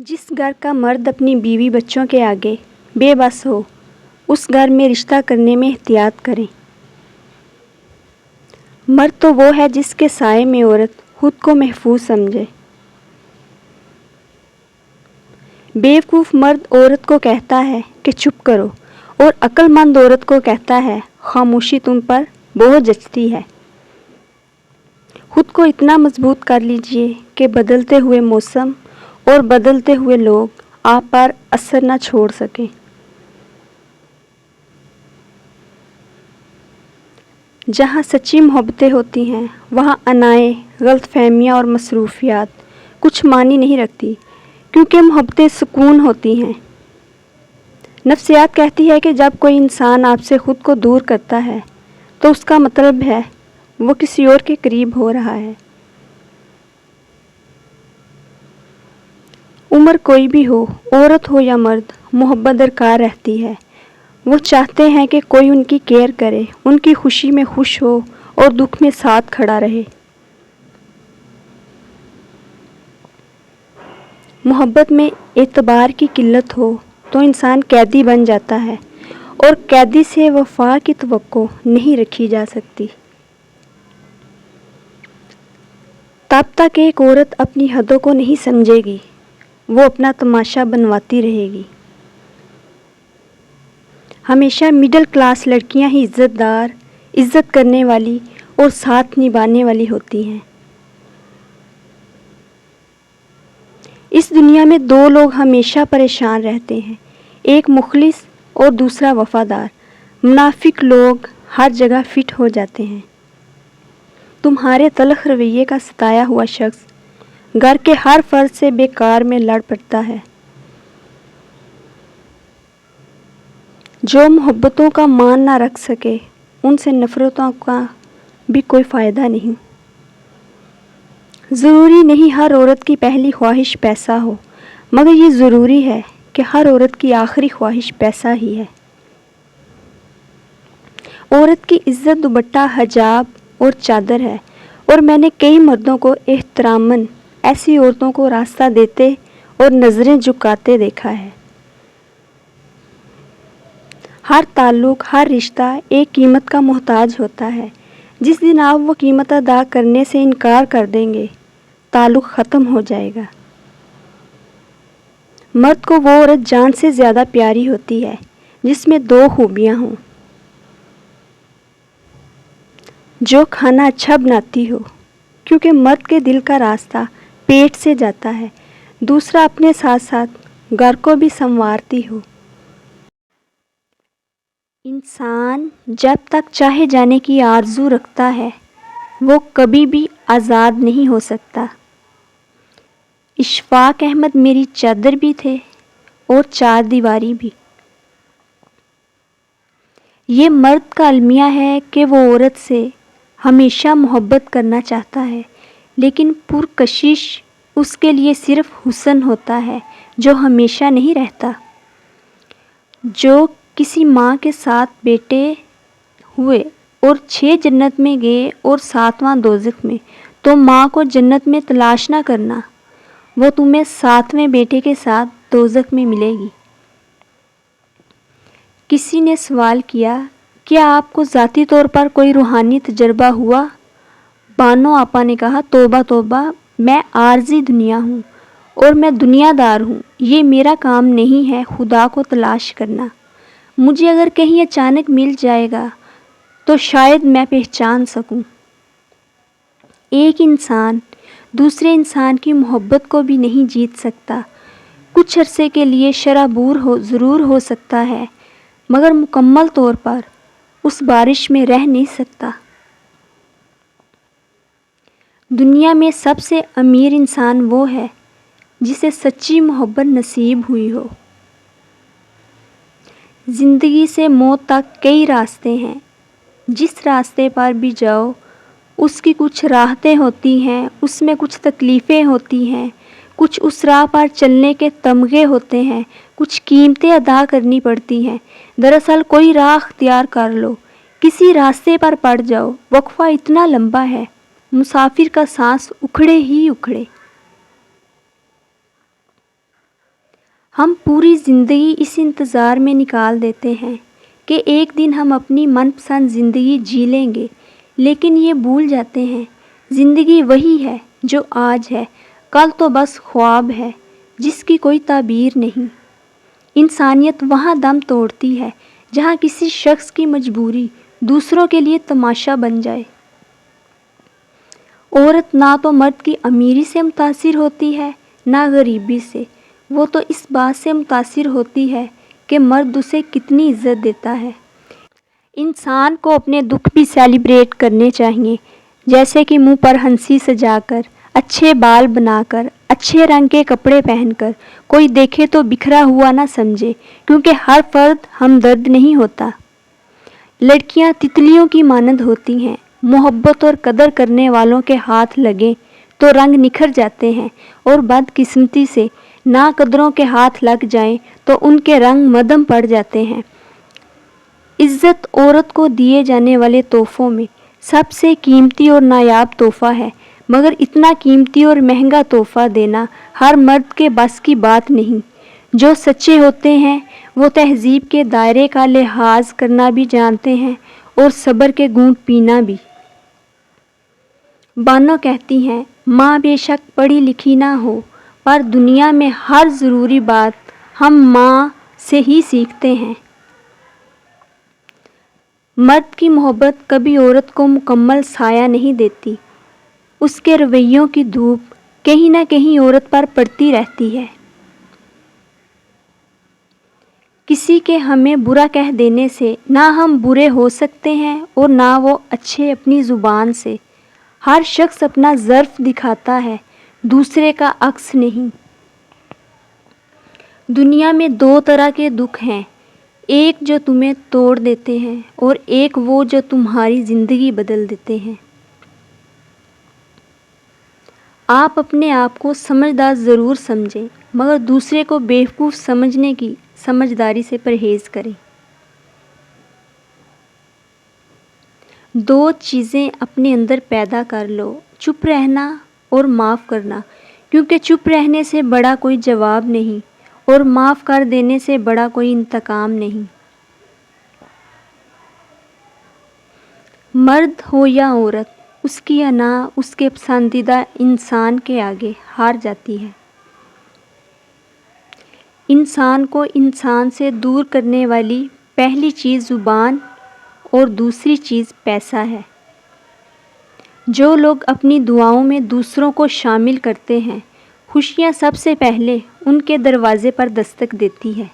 जिस घर का मर्द अपनी बीवी बच्चों के आगे बेबस हो, उस घर में रिश्ता करने में एहतियात करें। मर्द तो वो है जिसके साए में औरत खुद को महफूज समझे। बेवकूफ़ मर्द औरत को कहता है कि चुप करो, और अक्लमंद औरत को कहता है खामोशी तुम पर बहुत जचती है। खुद को इतना मजबूत कर लीजिए कि बदलते हुए मौसम और बदलते हुए लोग आप पर असर न छोड़ सकें। जहाँ सच्ची मोहब्बतें होती हैं, वहाँ अनाएं, गलतफहमियाँ और मसरूफियात कुछ मानी नहीं रखती, क्योंकि मोहब्बतें सुकून होती हैं। नफ्सियात कहती है कि जब कोई इंसान आपसे ख़ुद को दूर करता है तो उसका मतलब है वो किसी और के करीब हो रहा है। उम्र कोई भी हो, औरत हो या मर्द, मोहब्बत दरकार रहती है। वो चाहते हैं कि कोई उनकी केयर करे, उनकी खुशी में खुश हो और दुख में साथ खड़ा रहे। मोहब्बत में एतबार की किल्लत हो तो इंसान कैदी बन जाता है, और कैदी से वफा की तवक्को नहीं रखी जा सकती। तब तक एक औरत अपनी हदों को नहीं समझेगी, वो अपना तमाशा बनवाती रहेगी। हमेशा मिडिल क्लास लड़कियां ही इज़्ज़तदार, इज़्ज़त करने वाली और साथ निभाने वाली होती हैं। इस दुनिया में दो लोग हमेशा परेशान रहते हैं, एक मुखलिस और दूसरा वफादार। मुनाफिक लोग हर जगह फिट हो जाते हैं। तुम्हारे तलख रवैये का सताया हुआ शख्स घर के हर फर्द से बेकार में लड़ पड़ता है। जो मोहब्बतों का मान ना रख सके, उनसे नफ़रतों का भी कोई फ़ायदा नहीं। ज़रूरी नहीं हर औरत की पहली ख्वाहिश पैसा हो, मगर ये ज़रूरी है कि हर औरत की आखिरी ख्वाहिश पैसा ही है। औरत की इज़्ज़त दुपट्टा, हिजाब और चादर है, और मैंने कई मर्दों को एहतरामन ऐसी औरतों को रास्ता देते और नज़रें झुकाते देखा है। हर ताल्लुक़, हर रिश्ता एक कीमत का मोहताज होता है। जिस दिन आप वो कीमत अदा करने से इनकार कर देंगे, ताल्लुक़ ख़त्म हो जाएगा। मर्द को वो औरत जान से ज़्यादा प्यारी होती है जिसमें दो खूबियाँ हों। जो खाना अच्छा बनाती हो, क्योंकि मर्द के दिल का रास्ता पेट से जाता है। दूसरा, अपने साथ साथ घर को भी संवारती हो। इंसान जब तक चाहे जाने की आरज़ू रखता है, वो कभी भी आज़ाद नहीं हो सकता। इशफाक अहमद मेरी चादर भी थे और चार दीवारी भी। ये मर्द का अलमिया है कि वो औरत से हमेशा मोहब्बत करना चाहता है, लेकिन पुरकशिश उसके लिए सिर्फ हुस्न होता है जो हमेशा नहीं रहता। जो किसी माँ के साथ बेटे हुए और 6 जन्नत में गए और 7वां दोज़ख में, तो माँ को जन्नत में तलाश ना करना, वो तुम्हें 7वें बेटे के साथ दोज़ख में मिलेगी। किसी ने सवाल किया, क्या आपको ज़ाती तौर पर कोई रूहानी तजर्बा हुआ? बानो आपा ने कहा, तौबा तौबा, मैं आर्जी दुनिया हूँ और मैं दुनियादार हूँ। ये मेरा काम नहीं है खुदा को तलाश करना। मुझे अगर कहीं अचानक मिल जाएगा तो शायद मैं पहचान सकूं। एक इंसान दूसरे इंसान की मोहब्बत को भी नहीं जीत सकता। कुछ अरसे के लिए शराबूर ज़रूर हो सकता है, मगर मुकम्मल तौर पर उस बारिश में रह नहीं सकता। दुनिया में सबसे अमीर इंसान वो है जिसे सच्ची मोहब्बत नसीब हुई हो। ज़िंदगी से मौत तक कई रास्ते हैं। जिस रास्ते पर भी जाओ, उसकी कुछ राहतें होती हैं, उसमें कुछ तकलीफ़ें होती हैं, कुछ उस राह पर चलने के तमगे होते हैं, कुछ कीमतें अदा करनी पड़ती हैं। दरअसल कोई राह अख्तियार कर लो, किसी रास्ते पर पड़ जाओ, वक्फ़ा इतना लंबा है, मुसाफिर का सांस उखड़े ही उखड़े। ہم پوری زندگی اس انتظار میں نکال دیتے ہیں کہ ایک دن ہم اپنی من پسند زندگی جی لیں گے، لیکن یہ بھول جاتے ہیں زندگی وہی ہے جو آج ہے، کل تو بس خواب ہے جس کی کوئی تعبیر نہیں۔ انسانیت وہاں دم توڑتی ہے جہاں کسی شخص کی مجبوری دوسروں کے لیے تماشا بن جائے۔ عورت نہ تو مرد کی امیری سے متاثر ہوتی ہے نہ غریبی سے، وہ تو اس بات سے متاثر ہوتی ہے کہ مرد اسے کتنی عزت دیتا ہے۔ انسان کو اپنے دکھ بھی سیلیبریٹ کرنے چاہیے، جیسے کہ منہ پر ہنسی سجا کر، اچھے بال بنا کر، اچھے رنگ کے کپڑے پہن کر، کوئی دیکھے تو بکھرا ہوا نہ سمجھے، کیونکہ ہر فرد ہمدرد نہیں ہوتا۔ لڑکیاں تتلیوں کی مانند ہوتی ہیں، محبت اور قدر کرنے والوں کے ہاتھ لگیں تو رنگ نکھر جاتے ہیں، اور بدقسمتی سے ناقدروں کے ہاتھ لگ جائیں تو ان کے رنگ مدھم پڑ جاتے ہیں۔ عزت عورت کو دیے جانے والے تحفوں میں سب سے قیمتی اور نایاب تحفہ ہے، مگر اتنا قیمتی اور مہنگا تحفہ دینا ہر مرد کے بس کی بات نہیں۔ جو سچے ہوتے ہیں وہ تہذیب کے دائرے کا لحاظ کرنا بھی جانتے ہیں اور صبر کے گھونٹ پینا بھی۔ بانو کہتی ہیں، ماں بے شک پڑھی لکھی نہ ہو، پر دنیا میں ہر ضروری بات ہم ماں سے ہی سیکھتے ہیں۔ مرد کی محبت کبھی عورت کو مکمل سایہ نہیں دیتی، اس کے رویوں کی دھوپ کہیں نہ کہیں عورت پر پڑتی رہتی ہے۔ کسی کے ہمیں برا کہہ دینے سے نہ ہم برے ہو سکتے ہیں اور نہ وہ اچھے اپنی زبان سے۔ ہر شخص اپنا ظرف دکھاتا ہے، دوسرے کا عکس نہیں۔ دنیا میں دو طرح کے دکھ ہیں، ایک جو تمہیں توڑ دیتے ہیں اور ایک وہ جو تمہاری زندگی بدل دیتے ہیں۔ آپ اپنے آپ کو سمجھدار ضرور سمجھیں، مگر دوسرے کو بیوقوف سمجھنے کی سمجھداری سے پرہیز کریں۔ دو چیزیں اپنے اندر پیدا کر لو، چپ رہنا اور معاف کرنا، کیونکہ چپ رہنے سے بڑا کوئی جواب نہیں اور معاف کر دینے سے بڑا کوئی انتقام نہیں۔ مرد ہو یا عورت، اس کی انا اس کے پسندیدہ انسان کے آگے ہار جاتی ہے۔ انسان کو انسان سے دور کرنے والی پہلی چیز زبان اور دوسری چیز پیسہ ہے۔ جو لوگ اپنی دعاؤں میں دوسروں کو شامل کرتے ہیں، خوشیاں سب سے پہلے ان کے دروازے پر دستک دیتی ہے۔